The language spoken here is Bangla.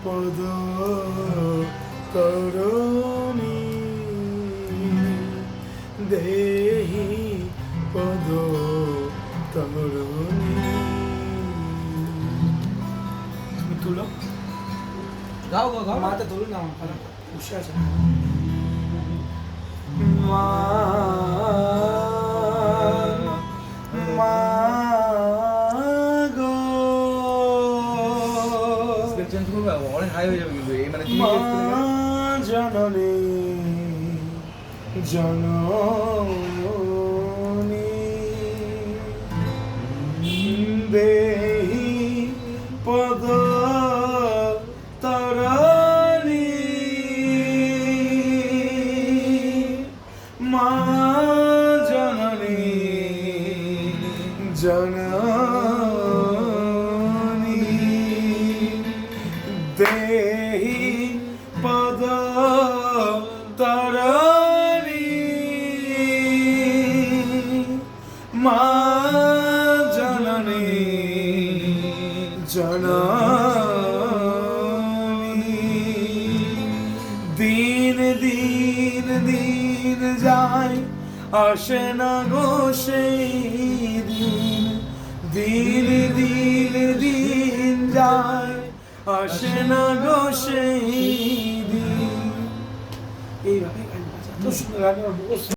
পদ তরণী দেহি পদ তরণী। তুমি তুলো, গাও গাও গাও। মাতে তুলো না, আমার বসে আছে। মা মা গো, চেঞ্জ করবে, অনেক হাই হয়ে যাবে কিন্তু এই মানে তুমি মা জননী জননী দেহি পদ তরণী মা জননী জননী দেহি পদ তরণী মা জননী জননী। দিন দিন দিন যায় আসে না গো সেই দিন, দিন দিন দিন যায় আসে না গো সেই দিন। এইভাবে গান বাজা, এত সুন্দর গান আমার